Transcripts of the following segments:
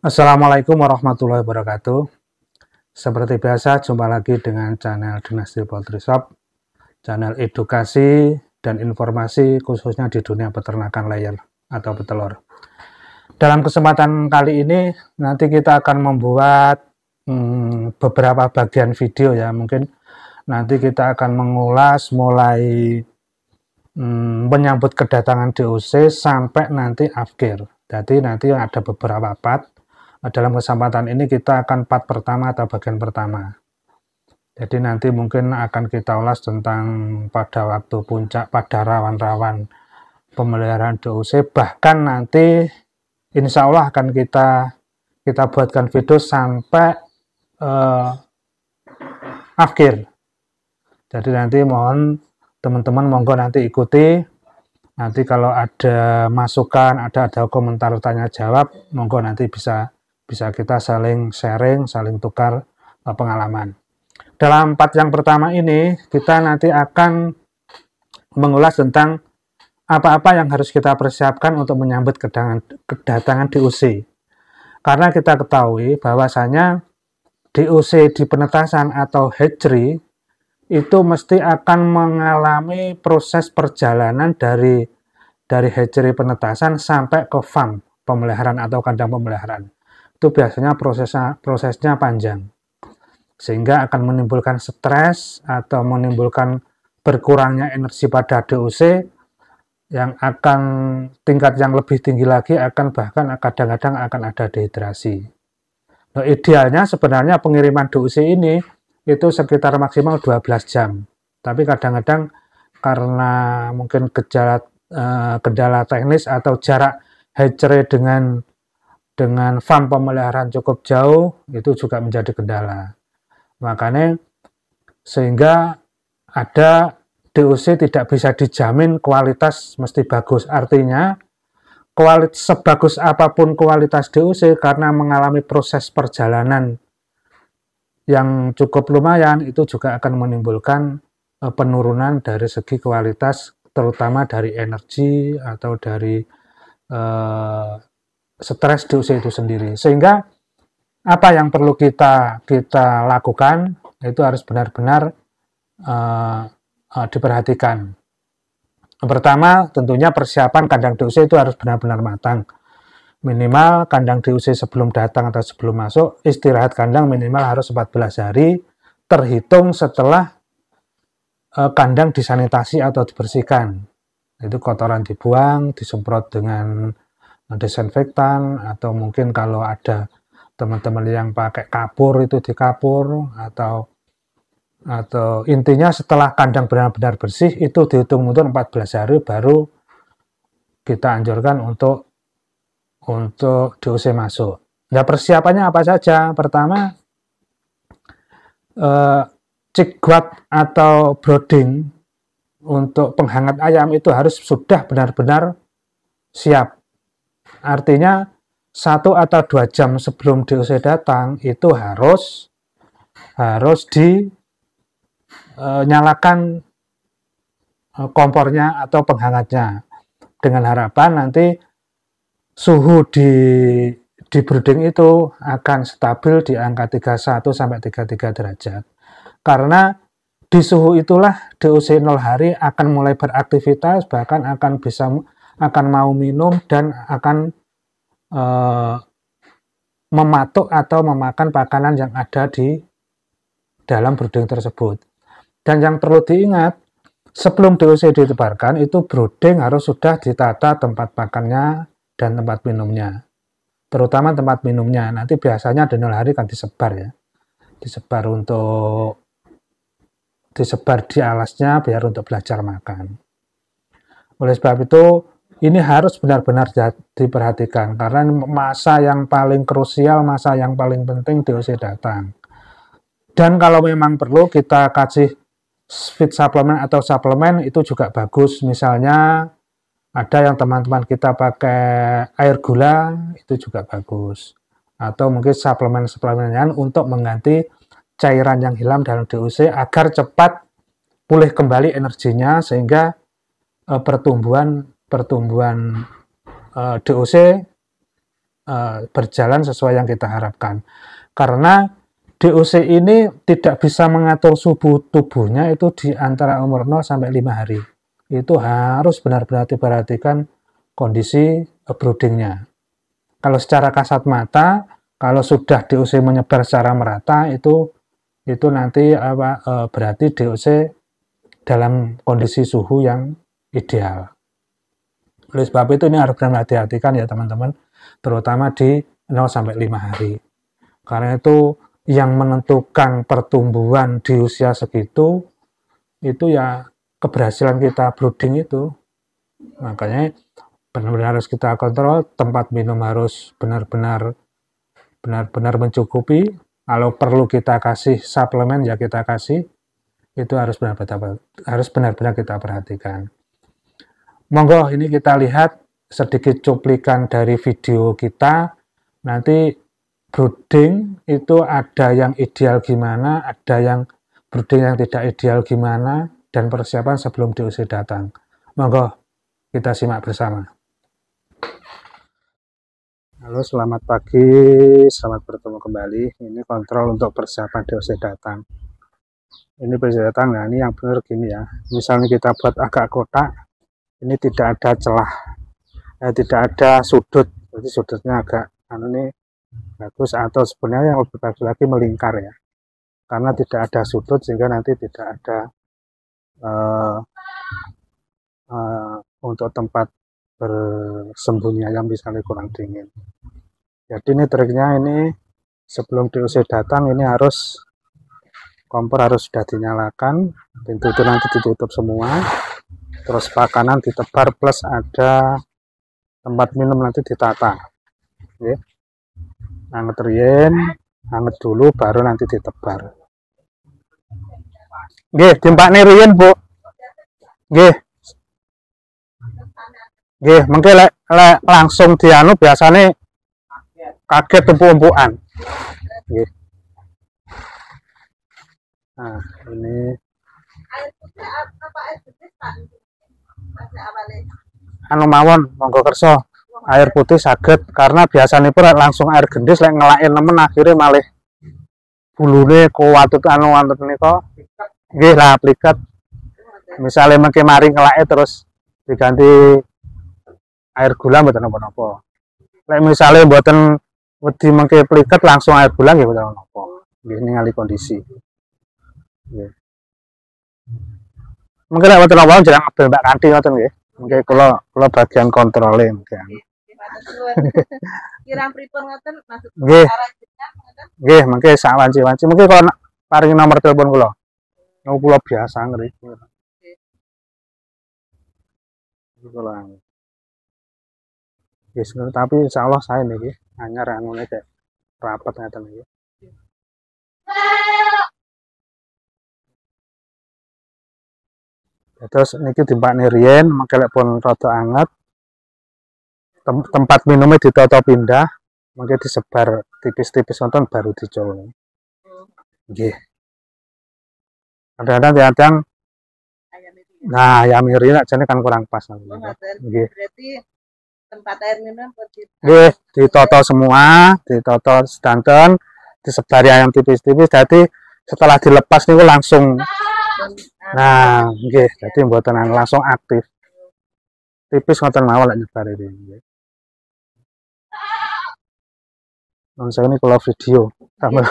Assalamualaikum warahmatullahi wabarakatuh. Seperti biasa, jumpa lagi dengan channel Dinasti Poultry Shop, channel edukasi dan informasi khususnya di dunia peternakan layer atau petelur. Dalam kesempatan kali ini, nanti kita akan membuat beberapa bagian video ya. Mungkin nanti kita akan mengulas mulai menyambut kedatangan DOC sampai nanti akhir. Jadi nanti ada beberapa part. Dalam kesempatan ini kita akan part pertama atau bagian pertama. Jadi nanti mungkin akan kita ulas tentang pada waktu puncak, pada rawan-rawan pemeliharaan DOC. Bahkan nanti insya Allah akan kita buatkan video sampai akhir. Jadi nanti mohon teman-teman monggo nanti ikuti. Nanti kalau ada masukan, ada komentar tanya jawab, monggo nanti bisa kita saling sharing, saling tukar pengalaman. Dalam part yang pertama ini, kita nanti akan mengulas tentang apa-apa yang harus kita persiapkan untuk menyambut kedatangan DOC. Karena kita ketahui bahwasanya DOC di penetasan atau hatchery itu mesti akan mengalami proses perjalanan dari hatchery penetasan sampai ke farm pemeliharaan atau kandang pemeliharaan. Itu biasanya prosesnya panjang, sehingga akan menimbulkan stres atau menimbulkan berkurangnya energi pada DOC yang akan tingkat yang lebih tinggi lagi, akan bahkan kadang-kadang akan ada dehidrasi. Nah, idealnya sebenarnya pengiriman DOC ini itu sekitar maksimal 12 jam, tapi kadang-kadang karena mungkin kendala teknis atau jarak hatchery dengan farm pemeliharaan cukup jauh, itu juga menjadi kendala. Makanya sehingga ada DOC tidak bisa dijamin kualitas mesti bagus. Artinya sebagus apapun kualitas DOC, karena mengalami proses perjalanan yang cukup lumayan, itu juga akan menimbulkan penurunan dari segi kualitas, terutama dari energi atau dari stres DOC itu sendiri. Sehingga apa yang perlu kita lakukan itu harus benar-benar diperhatikan. Pertama, tentunya persiapan kandang DOC itu harus benar-benar matang. Minimal kandang DOC sebelum datang atau sebelum masuk, istirahat kandang minimal harus 14 hari, terhitung setelah kandang disanitasi atau dibersihkan. Itu kotoran dibuang, disemprot dengan desinfektan, atau mungkin kalau ada teman-teman yang pakai kapur itu dikapur, atau intinya setelah kandang benar-benar bersih itu dihitung mundur 14 hari baru kita anjurkan untuk DOC masuk. Nah, persiapannya apa saja? Pertama, cigwat atau brooding untuk penghangat ayam itu harus sudah benar-benar siap. Artinya 1 atau 2 jam sebelum DOC datang itu harus dinyalakan kompornya atau penghangatnya, dengan harapan nanti suhu di brooding itu akan stabil di angka 31 sampai 33 derajat. Karena di suhu itulah DOC 0 hari akan mulai beraktivitas, bahkan akan mau minum dan akan mematuk atau memakan makanan yang ada di dalam brooding tersebut. Dan yang perlu diingat, sebelum DOC ditebarkan itu brooding harus sudah ditata tempat makannya dan tempat minumnya, terutama tempat minumnya. Nanti biasanya di 0 hari kan disebar ya, disebar di alasnya biar untuk belajar makan. Oleh sebab itu ini harus benar-benar diperhatikan, karena masa yang paling krusial, masa yang paling penting DOC datang. Dan kalau memang perlu kita kasih feed supplement atau suplemen itu juga bagus. Misalnya ada yang teman-teman kita pakai air gula, itu juga bagus. Atau mungkin suplemen-suplemen untuk mengganti cairan yang hilang dalam DOC agar cepat pulih kembali energinya, sehingga pertumbuhan DOC berjalan sesuai yang kita harapkan. Karena DOC ini tidak bisa mengatur suhu tubuhnya itu di antara umur 0 sampai 5 hari. Itu harus benar-benar diperhatikan kondisi broodingnya. Kalau secara kasat mata, kalau sudah DOC menyebar secara merata, itu nanti berarti DOC dalam kondisi suhu yang ideal. Oleh sebab itu ini harus benar-benar hati-hatikan ya teman-teman, terutama di 0 sampai 5 hari. Karena itu yang menentukan pertumbuhan di usia segitu itu ya keberhasilan kita brooding itu. Makanya benar-benar harus kita kontrol, tempat minum harus benar-benar mencukupi. Kalau perlu kita kasih suplemen ya kita kasih. Itu harus benar-benar kita perhatikan. Monggo ini kita lihat sedikit cuplikan dari video kita. Nanti brooding itu ada yang ideal gimana, ada yang brooding yang tidak ideal gimana, dan persiapan sebelum DOC datang. Monggo kita simak bersama. Halo, selamat pagi, selamat bertemu kembali. Ini kontrol untuk persiapan DOC datang. Ini DOC datang, nah ini yang benar gini ya. Misalnya kita buat agak kotak, ini tidak ada celah, tidak ada sudut, jadi sudutnya agak ini bagus, atau sebenarnya yang lebih bagus lagi melingkar ya, karena tidak ada sudut sehingga nanti tidak ada untuk tempat bersembunyi ayam misalnya kurang dingin. Jadi ini triknya, ini sebelum DOC datang ini harus kompor harus sudah dinyalakan, pintu itu nanti ditutup semua, terus pakanan ditebar plus ada tempat minum nanti ditata. Oke. Anget rien, anget dulu baru nanti ditebar. Nggih, timpakne rien, Bu. Nggih. Nggih, mengke lek langsung dianu biasane kaget empuk-empukan. Nggih. Nah, ini anu mawon monggo kersa air putih saged, karena biasanya pun langsung air gendis lek ngelain nemen akhirnya malih bulune kuwatut anu wonten nika nggih lah pliket. Misalnya mengke mari ngelake terus diganti air gula mboten napa-napa. Lek misalnya mboten wedi mengke pliket langsung air gula nggih mboten napa. Nggih ningali kondisi. Nggih. Mungkin lek wonten apa jarang abel Mbak Kanthi ngoten nggih. Mungkin kula bagian kontrole mungkin. Kirang pripun ngoten maksud nggih. Nggih, mengke sak wanci-wanci. Mungkin kalau paringi nomor telepon kula. Niku kula biasa ngriki. Kula. Wis, tapi insyaallah saya niki anyar anune cek rapet ngeten iki. Terus niki timpakne rien, mengke lek pun rada anget. Tempat minumnya ditata pindah, mungkin disebar tipis-tipis nonton baru dicoba. Nggih. Kadang-kadang nah ayam iri jane kan kurang pas. Nggih. Berarti tempat air minum nggih, ditata semua, ditata sedanten, disebari ayam tipis-tipis, jadi setelah dilepas niku langsung nah, nggih, jadi mboten langsung aktif. Tipis ngoten mawon lek nyebar iki nggih. Non saya ini kalau video sama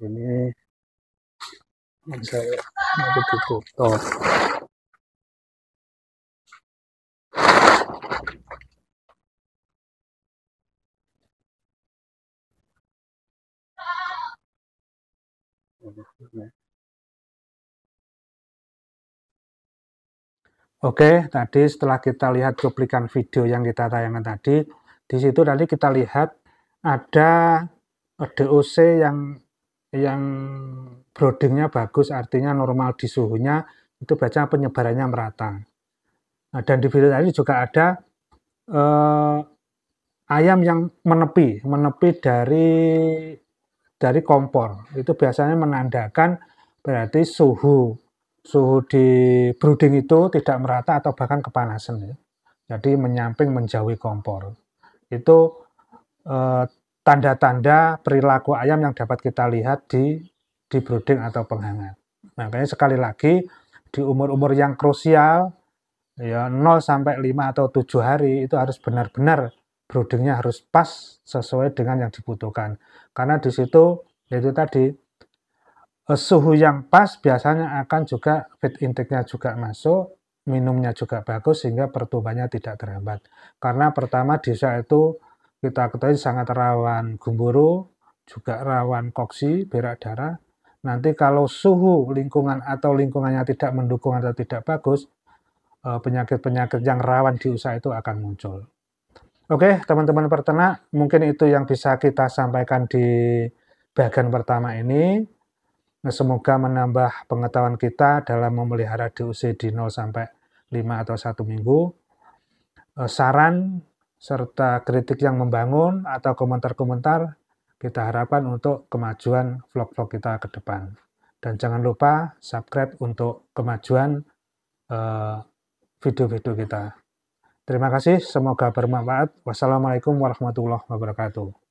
ini saya nanti ditutup. Oke, tadi setelah kita lihat cuplikan video yang kita tayangkan tadi, di situ tadi kita lihat ada DOC yang broodingnya bagus, artinya normal di suhunya, itu baca penyebarannya merata. Nah, dan di video tadi juga ada ayam yang menepi dari kompor. Itu biasanya menandakan berarti suhu di brooding itu tidak merata atau bahkan kepanasan ya. Jadi menyamping menjauhi kompor. Itu tanda-tanda perilaku ayam yang dapat kita lihat di brooding atau penghangat. Makanya sekali lagi di umur-umur yang krusial ya 0 sampai 5 atau 7 hari itu harus benar-benar broodingnya harus pas sesuai dengan yang dibutuhkan. Karena di situ yaitu tadi suhu yang pas biasanya akan juga feed intake-nya juga masuk, minumnya juga bagus sehingga pertumbuhannya tidak terhambat. Karena pertama desa itu kita ketahui sangat rawan gumboro, juga rawan koksi, berak darah. Nanti kalau suhu lingkungan atau lingkungannya tidak mendukung atau tidak bagus, penyakit-penyakit yang rawan di usaha itu akan muncul. Oke, teman-teman peternak, mungkin itu yang bisa kita sampaikan di bagian pertama ini. Semoga menambah pengetahuan kita dalam memelihara DOC di 0 sampai 5 atau 1 minggu. Saran serta kritik yang membangun atau komentar-komentar kita harapkan untuk kemajuan vlog-vlog kita ke depan. Dan jangan lupa subscribe untuk kemajuan video-video kita. Terima kasih, semoga bermanfaat. Wassalamualaikum warahmatullahi wabarakatuh.